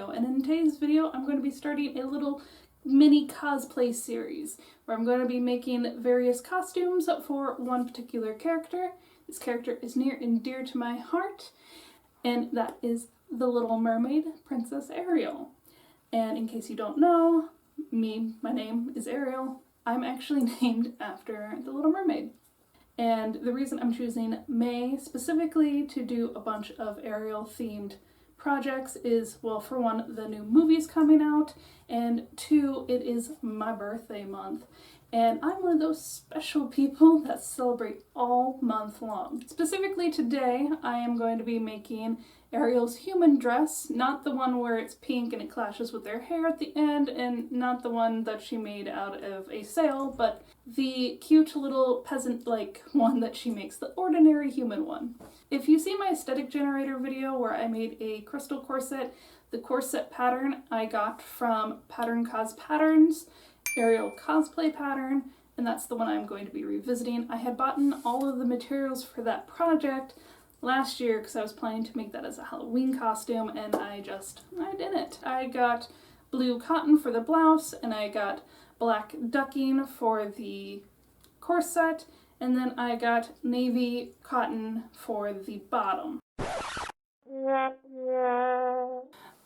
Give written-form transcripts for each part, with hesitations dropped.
Ariel, and in today's video I'm going to be starting a little mini cosplay series where I'm going to be making various costumes for one particular character. This character is near and dear to my heart, and that is the Little Mermaid, Princess Ariel. And in case you don't know, my name is Ariel. I'm actually named after the Little Mermaid. And the reason I'm choosing May specifically to do a bunch of Ariel themed projects is, well, for one, the new movie's coming out, and two, it is my birthday month. And I'm one of those special people that celebrate all month long. Specifically today, I am going to be making Ariel's human dress, not the one where it's pink and it clashes with their hair at the end, and not the one that she made out of a sail, but the cute little peasant-like one that she makes, the ordinary human one. If you see my aesthetic generator video where I made a crystal corset, the corset pattern I got from Pattern Cos Patterns, Ariel cosplay pattern, and that's the one I'm going to be revisiting. I had bought all of the materials for that project last year because I was planning to make that as a Halloween costume, and I didn't. I got blue cotton for the blouse, and I got black ducking for the corset, and then I got navy cotton for the bottom. Alright,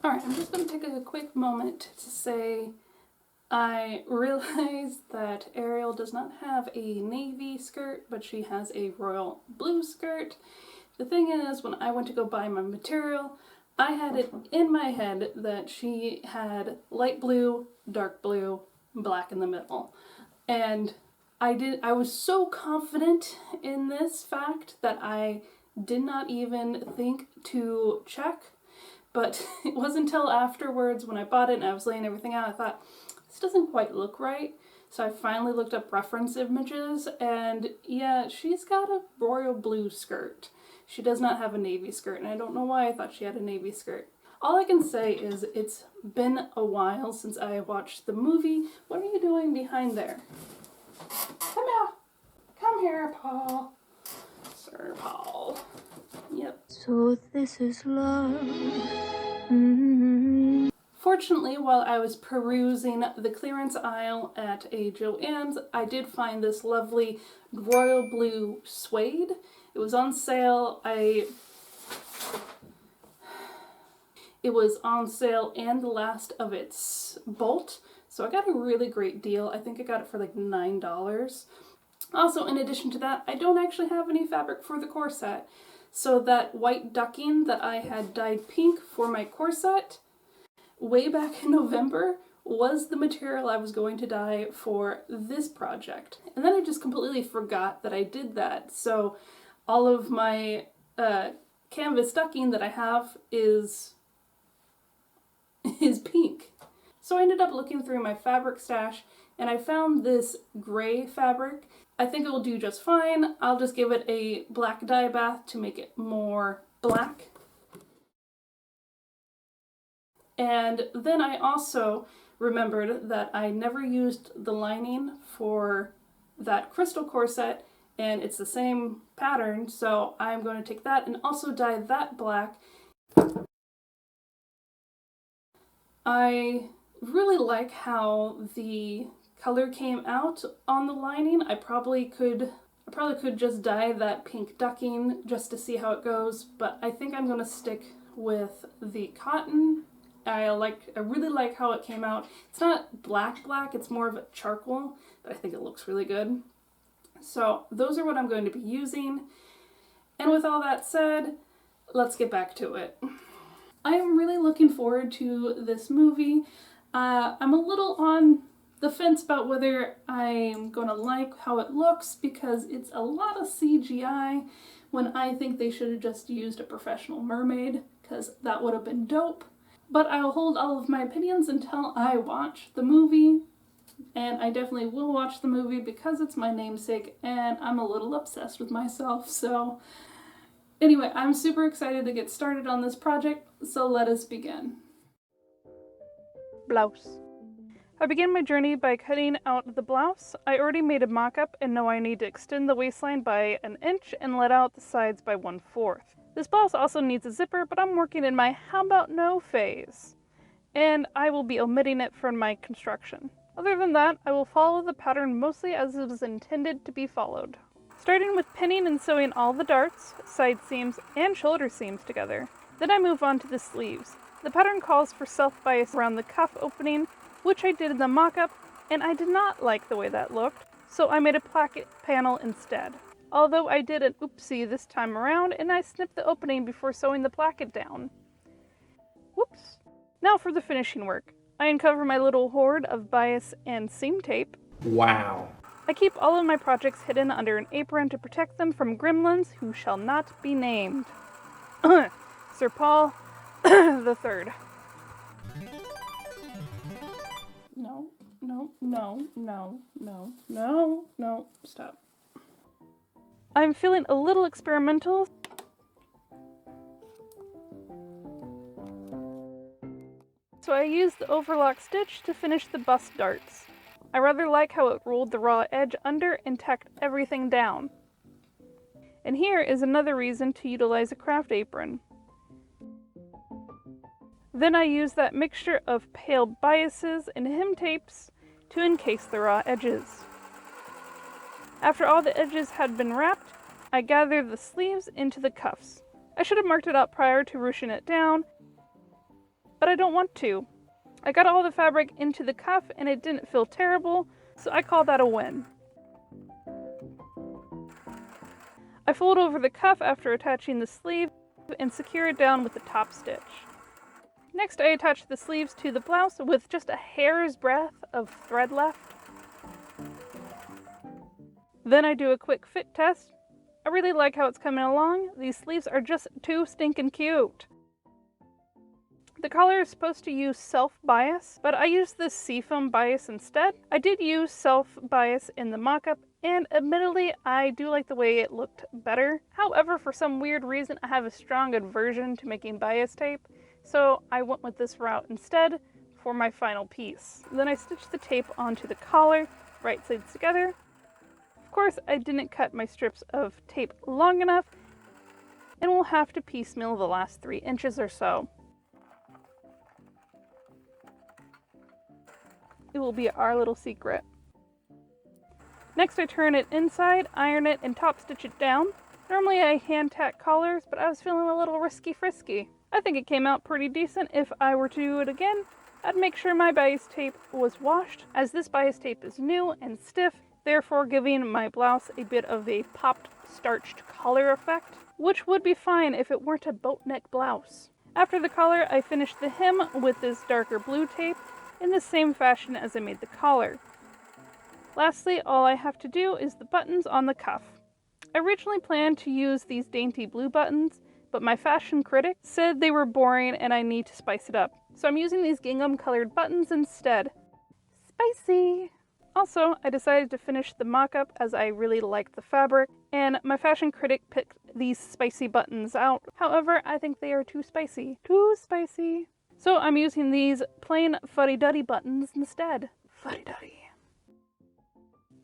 I'm just going to take a quick moment to say I realized that Ariel does not have a navy skirt, but she has a royal blue skirt. The thing is, when I went to go buy my material, I had it in my head that she had light blue, dark blue, black in the middle. And I was so confident in this fact that I did not even think to check. But it wasn't until afterwards when I bought it and I was laying everything out, I thought, this doesn't quite look right. So I finally looked up reference images, and yeah, she's got a royal blue skirt. She does not have a navy skirt, and I don't know why I thought she had a navy skirt. All I can say is it's been a while since I watched the movie. What are you doing behind there? Come here. Come here, Paul. Sir Paul. Yep. So this is love. Fortunately, while I was perusing the clearance aisle at a Joanns, I did find this lovely royal blue suede. It was on sale. It was on sale and the last of its bolt, so I got a really great deal. I think I got it for like $9. Also, in addition to that, I don't actually have any fabric for the corset, so that white ducking that I had dyed pink for my corset way back in November was the material I was going to dye for this project. And then I just completely forgot that I did that, so all of my canvas ducking that I have is pink. So I ended up looking through my fabric stash and I found this gray fabric. I think it will do just fine. I'll just give it a black dye bath to make it more black. And then I also remembered that I never used the lining for that crystal corset, and it's the same pattern, so I'm going to take that and also dye that black. I really like how the color came out on the lining. I probably could just dye that pink ducking just to see how it goes, but I think I'm going to stick with the cotton. I really like how it came out. It's not black, it's more of a charcoal, but I think it looks really good. So those are what I'm going to be using. And with all that said, let's get back to it. I am really looking forward to this movie. I'm a little on the fence about whether I'm gonna like how it looks because it's a lot of CGI when I think they should have just used a professional mermaid, because that would have been dope. But I'll hold all of my opinions until I watch the movie, and I definitely will watch the movie because it's my namesake and I'm a little obsessed with myself. So anyway, I'm super excited to get started on this project, so let us begin. Blouse. I began my journey by cutting out the blouse. I already made a mock-up and know I need to extend the waistline by 1 inch and let out the sides by 1/4. This blouse also needs a zipper, but I'm working in my how about no phase. and I will be omitting it from my construction. Other than that, I will follow the pattern mostly as it was intended to be followed. Starting with pinning and sewing all the darts, side seams, and shoulder seams together. Then I move on to the sleeves. The pattern calls for self-bias around the cuff opening, which I did in the mock-up, and I did not like the way that looked, so I made a placket panel instead. Although I did an oopsie this time around, and I snipped the opening before sewing the placket down. Whoops. Now for the finishing work. I uncover my little hoard of bias and seam tape. Wow. I keep all of my projects hidden under an apron to protect them from gremlins who shall not be named. Sir Paul the Third. No, stop. I'm feeling a little experimental. So I used the overlock stitch to finish the bust darts. I rather like how it rolled the raw edge under and tacked everything down. And here is another reason to utilize a craft apron. Then I use that mixture of pale biases and hem tapes to encase the raw edges. After all the edges had been wrapped, I gathered the sleeves into the cuffs. I should have marked it out prior to ruching it down, but I don't want to. I got all the fabric into the cuff and it didn't feel terrible, so I call that a win. I fold over the cuff after attaching the sleeve and secure it down with the top stitch. Next, I attach the sleeves to the blouse with just a hair's breadth of thread left. Then I do a quick fit test. I really like how it's coming along. These sleeves are just too stinking cute. The collar is supposed to use self-bias, but I used this seafoam bias instead. I did use self-bias in the mock-up, and admittedly, I do like the way it looked better. However, for some weird reason, I have a strong aversion to making bias tape, so I went with this route instead for my final piece. Then I stitched the tape onto the collar, right sides together. Of course, I didn't cut my strips of tape long enough, and we'll have to piecemeal the last 3 inches or so. It will be our little secret. Next, I turn it inside, iron it, and top stitch it down. Normally I hand tack collars, but I was feeling a little risky-frisky. I think it came out pretty decent. If I were to do it again, I'd make sure my bias tape was washed, as this bias tape is new and stiff, therefore giving my blouse a bit of a popped, starched collar effect, which would be fine if it weren't a boat neck blouse. After the collar, I finished the hem with this darker blue tape, in the same fashion as I made the collar. Lastly, all I have to do is the buttons on the cuff. I originally planned to use these dainty blue buttons, but my fashion critic said they were boring and I need to spice it up. So I'm using these gingham colored buttons instead. Spicy! Also, I decided to finish the mock-up as I really liked the fabric, and my fashion critic picked these spicy buttons out. However, I think they are too spicy. Too spicy! So I'm using these plain fuddy-duddy buttons instead. Fuddy-duddy.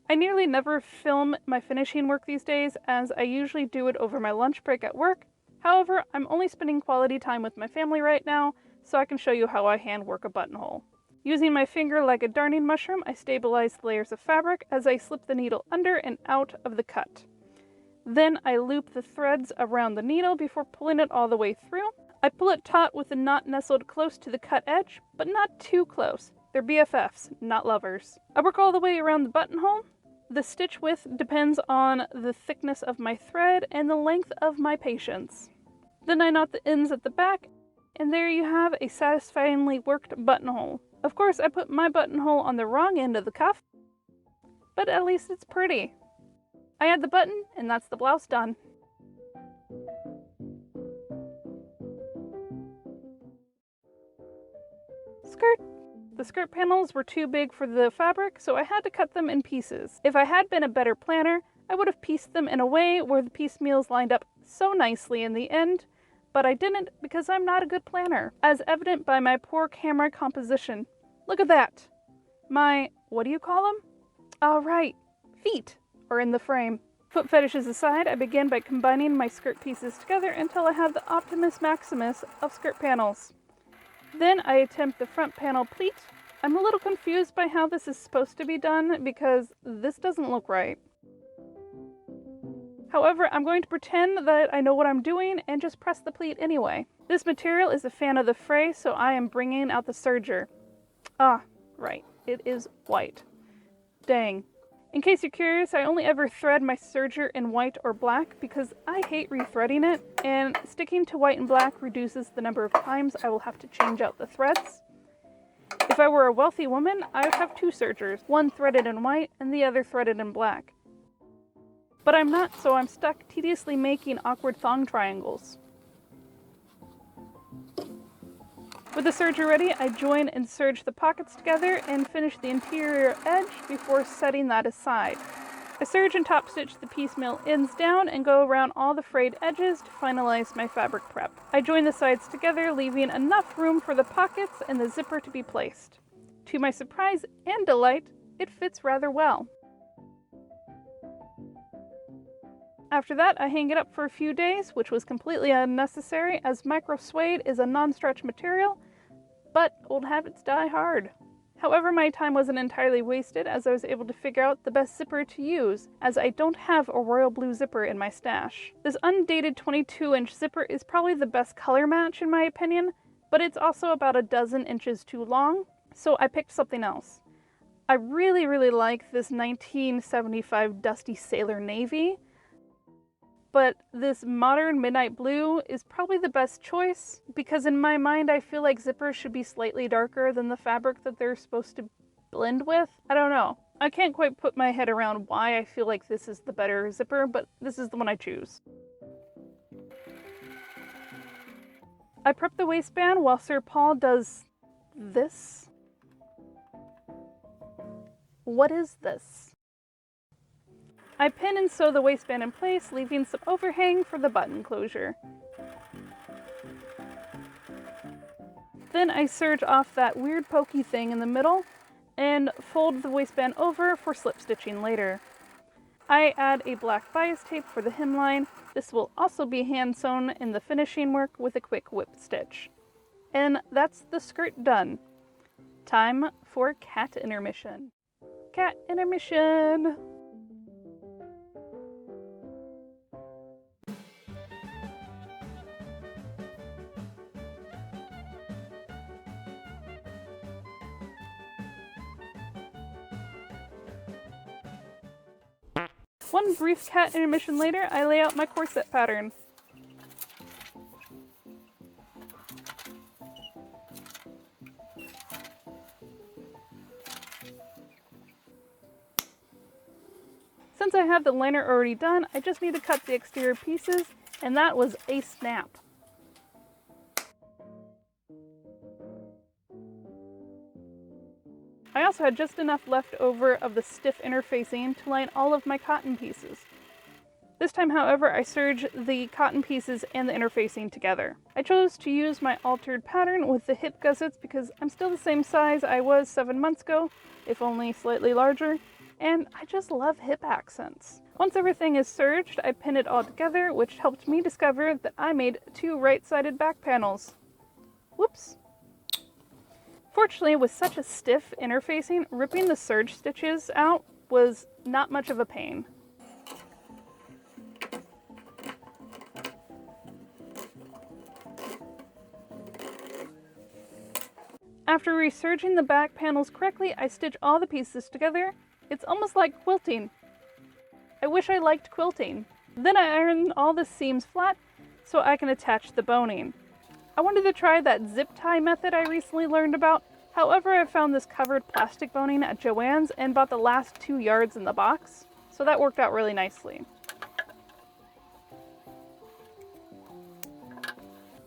I nearly never film my finishing work these days, as I usually do it over my lunch break at work. However, I'm only spending quality time with my family right now, so I can show you how I hand work a buttonhole. Using my finger like a darning mushroom, I stabilize the layers of fabric as I slip the needle under and out of the cut. Then I loop the threads around the needle before pulling it all the way through. I pull it taut with the knot nestled close to the cut edge, but not too close. They're BFFs, not lovers. I work all the way around the buttonhole. The stitch width depends on the thickness of my thread and the length of my patience. Then I knot the ends at the back, and there you have a satisfyingly worked buttonhole. Of course, I put my buttonhole on the wrong end of the cuff, but at least it's pretty. I add the button, and that's the blouse done. Skirt. The skirt panels were too big for the fabric, so I had to cut them in pieces. If I had been a better planner, I would have pieced them in a way where the piecemeals lined up so nicely in the end, but I didn't because I'm not a good planner, as evident by my poor camera composition. Look at that! My, what do you call them? All right, feet are in the frame. Foot fetishes aside, I begin by combining my skirt pieces together until I have the Optimus Maximus of skirt panels. Then I attempt the front panel pleat. I'm a little confused by how this is supposed to be done because this doesn't look right. However, I'm going to pretend that I know what I'm doing and just press the pleat anyway. This material is a fan of the fray, so I am bringing out the serger. Ah, right, it is white. Dang. In case you're curious, I only ever thread my serger in white or black because I hate rethreading it, and sticking to white and black reduces the number of times I will have to change out the threads. If I were a wealthy woman, I would have two sergers, one threaded in white and the other threaded in black. But I'm not, so I'm stuck tediously making awkward thong triangles. With the serger ready, I join and serge the pockets together and finish the interior edge before setting that aside. I serge and top stitch the piecemeal ends down and go around all the frayed edges to finalize my fabric prep. I join the sides together, leaving enough room for the pockets and the zipper to be placed. To my surprise and delight, it fits rather well. After that, I hang it up for a few days, which was completely unnecessary as micro-suede is a non-stretch material, but old habits die hard. However, my time wasn't entirely wasted as I was able to figure out the best zipper to use, as I don't have a royal blue zipper in my stash. This undated 22-inch zipper is probably the best color match in my opinion, but it's also about a dozen inches too long, so I picked something else. I really like this 1975 Dusty Sailor Navy, but this modern midnight blue is probably the best choice because in my mind I feel like zippers should be slightly darker than the fabric that they're supposed to blend with. I don't know. I can't quite put my head around why I feel like this is the better zipper, but this is the one I choose. I prep the waistband while Sir Paul does this. What is this? I pin and sew the waistband in place, leaving some overhang for the button closure. Then I serge off that weird pokey thing in the middle and fold the waistband over for slip stitching later. I add a black bias tape for the hemline. This will also be hand sewn in the finishing work with a quick whip stitch. And that's the skirt done. Time for cat intermission. Cat intermission! One brief cat intermission later, I lay out my corset pattern. Since I have the liner already done, I just need to cut the exterior pieces, and that was a snap. I also had just enough left over of the stiff interfacing to line all of my cotton pieces. This time, however, I serge the cotton pieces and the interfacing together. I chose to use my altered pattern with the hip gussets because I'm still the same size I was 7 months ago, if only slightly larger, and I just love hip accents. Once everything is serged, I pin it all together, which helped me discover that I made 2 right-sided back panels. Whoops! Fortunately, with such a stiff interfacing, ripping the serge stitches out was not much of a pain. After reserging the back panels correctly, I stitch all the pieces together. It's almost like quilting. I wish I liked quilting. Then I iron all the seams flat so I can attach the boning. I wanted to try that zip tie method I recently learned about. However, I found this covered plastic boning at Joanns and bought the last 2 yards in the box, so that worked out really nicely.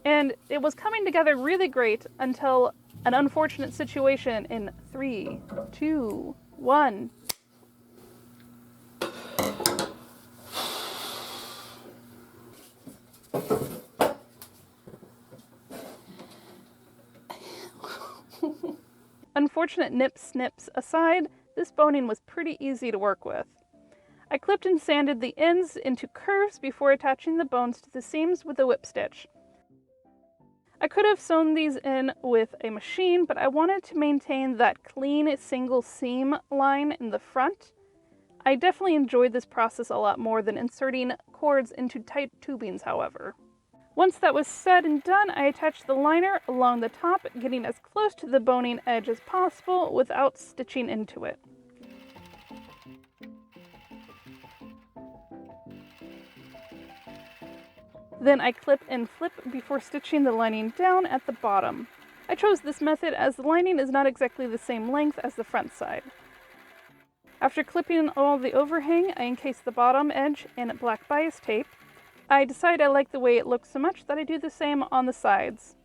And it was coming together really great until an unfortunate situation in 3, 2, 1. Unfortunate nips aside, this boning was pretty easy to work with. I clipped and sanded the ends into curves before attaching the bones to the seams with a whip stitch. I could have sewn these in with a machine, but I wanted to maintain that clean single seam line in the front. I definitely enjoyed this process a lot more than inserting cords into tight tubings, however. Once that was said and done, I attached the liner along the top, getting as close to the boning edge as possible without stitching into it. Then I clip and flip before stitching the lining down at the bottom. I chose this method as the lining is not exactly the same length as the front side. After clipping all the overhang, I encase the bottom edge in black bias tape. I decide I like the way it looks so much that I do the same on the sides.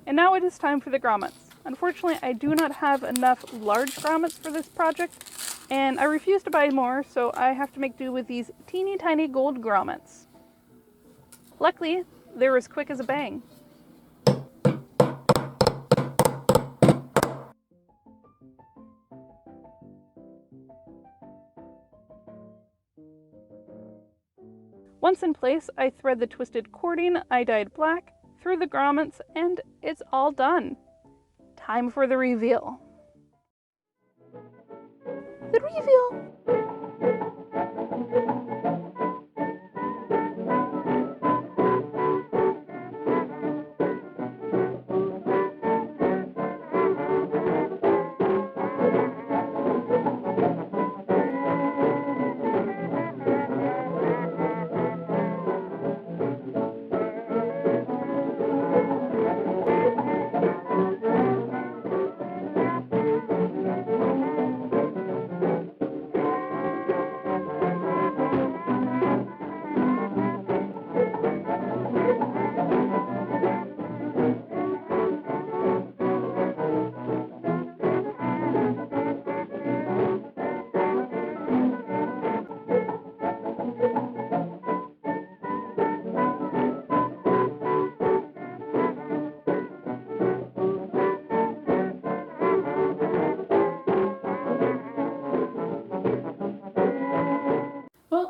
And now it is time for the grommets. Unfortunately, I do not have enough large grommets for this project, and I refuse to buy more, so I have to make do with these teeny tiny gold grommets. Luckily, they're as quick as a bang. Once in place, I thread the twisted cording I dyed black through the grommets, and it's all done. Time for the reveal. The reveal!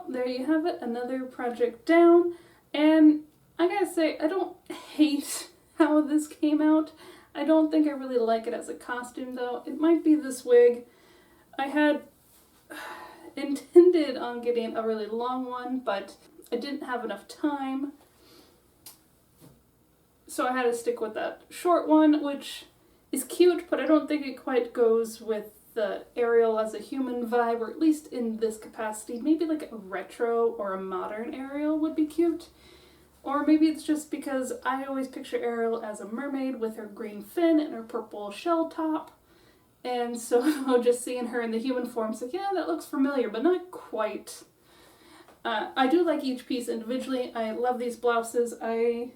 There you have it, another project down, and I gotta say, I don't hate how this came out. I don't think I really like it as a costume though. It might be this wig. I had intended on getting a really long one, but I didn't have enough time. So I had to stick with that short one, which is cute, but I don't think it quite goes with the Ariel as a human vibe, or at least in this capacity. Maybe like a retro or a modern Ariel would be cute. Or maybe it's just because I always picture Ariel as a mermaid with her green fin and her purple shell top. And so just seeing her in the human form, it's like, yeah, that looks familiar, but not quite. I do like each piece individually. I love these blouses. I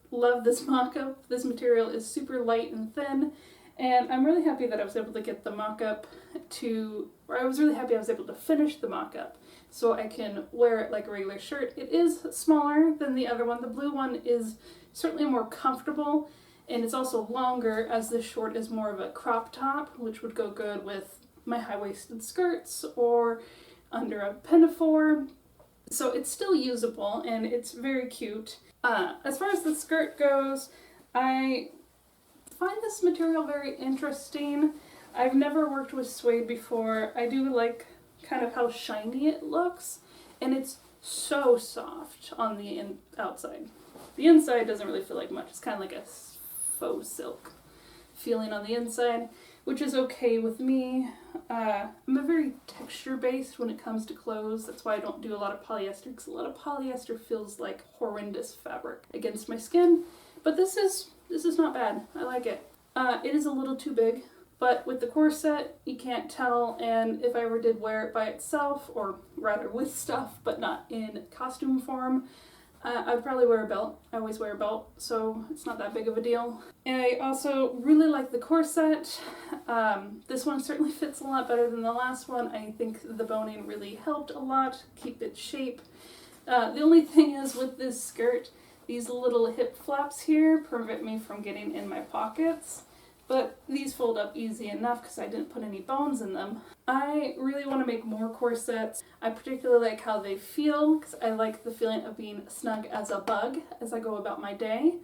love this mock-up. This material is super light and thin. And I'm really happy that I was able to get the mock-up I was really happy I was able to finish the mock-up so I can wear it like a regular shirt. It is smaller than the other one. The blue one is certainly more comfortable, and it's also longer, as this short is more of a crop top, which would go good with my high-waisted skirts or under a pinafore. So it's still usable, and it's very cute. As far as the skirt goes, I find this material very interesting. I've never worked with suede before. I do like kind of how shiny it looks, and it's so soft on the outside. The inside doesn't really feel like much. It's kind of like a faux silk feeling on the inside, which is okay with me. I'm a very texture-based when it comes to clothes. That's why I don't do a lot of polyester, because a lot of polyester feels like horrendous fabric against my skin. But this is not bad. I like it. It is a little too big, but with the corset, you can't tell, and if I ever did wear it by itself, or rather with stuff, but not in costume form, I'd probably wear a belt. I always wear a belt, so it's not that big of a deal. And I also really like the corset. This one certainly fits a lot better than the last one. I think the boning really helped a lot keep its shape. The only thing is with this skirt, these little hip flaps here prevent me from getting in my pockets. but these fold up easy enough because I didn't put any bones in them. I really want to make more corsets. I particularly like how they feel because I like the feeling of being snug as a bug as I go about my day.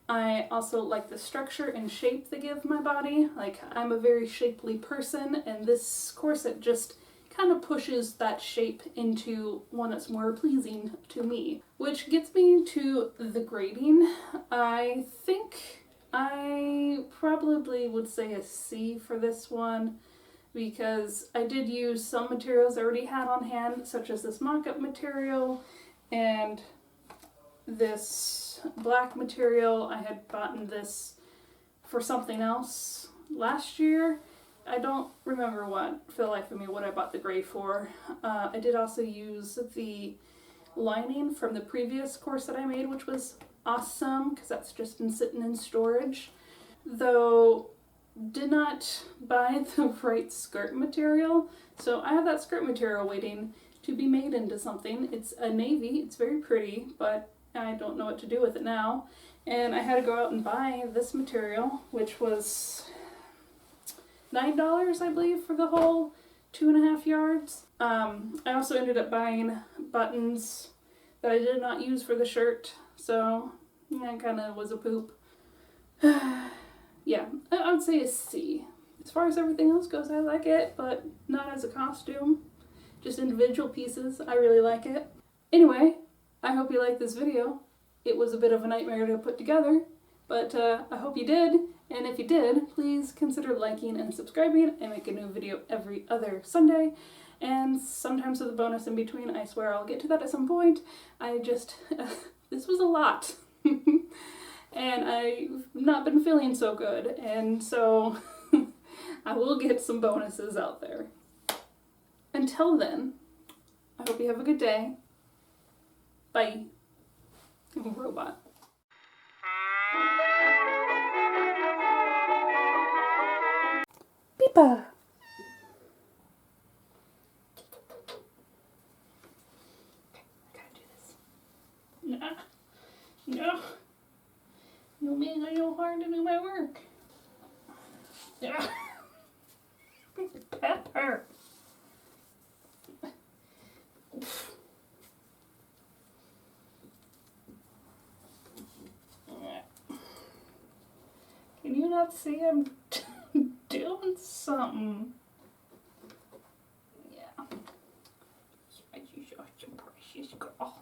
I also like the structure and shape they give my body. Like, I'm a very shapely person, and this corset just kind of pushes that shape into one that's more pleasing to me. Which gets me to the grading. I think I probably would say a C for this one, because I did use some materials I already had on hand, such as this mock-up material and this black material. I had bought this for something else last year. I don't remember for the life of me what I bought the gray for. I did also use the lining from the previous corset I made, which was awesome because that's just been sitting in storage. Though, did not buy the right skirt material, so I have that skirt material waiting to be made into something. It's a navy, it's very pretty, but I don't know what to do with it now. And I had to go out and buy this material, which was $9, I believe, for the whole 2.5 yards. I also ended up buying buttons that I did not use for the shirt, so that kind of was a poop. Yeah, I would say a C. As far as everything else goes, I like it, but not as a costume. Just individual pieces, I really like it. Anyway, I hope you liked this video. It was a bit of a nightmare to put together, but I hope you did. And if you did, please consider liking and subscribing. I make a new video every other Sunday, and sometimes with a bonus in between. I swear I'll get to that at some point. This was a lot. And I've not been feeling so good, and so I will get some bonuses out there. Until then, I hope you have a good day. Bye. I'm a robot. Beepa! I gotta do this. No. You make it so hard to do my work. Yeah. Pepper. Can you not see I'm doing something? Yeah. You're such a precious girl.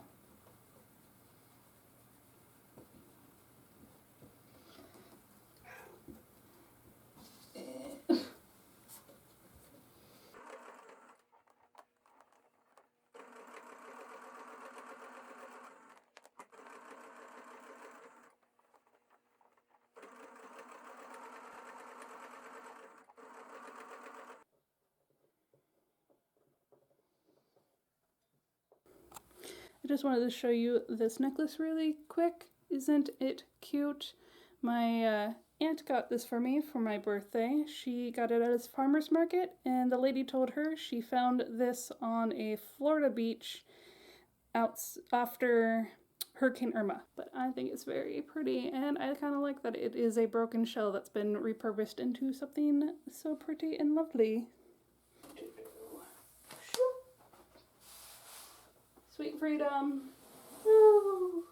I just wanted to show you this necklace really quick. Isn't it cute? My aunt got this for me for my birthday. She got it at a farmer's market, and the lady told her she found this on a Florida beach after Hurricane Irma. But I think it's very pretty, and I kind of like that it is a broken shell that's been repurposed into something so pretty and lovely. Sweet freedom. Woo.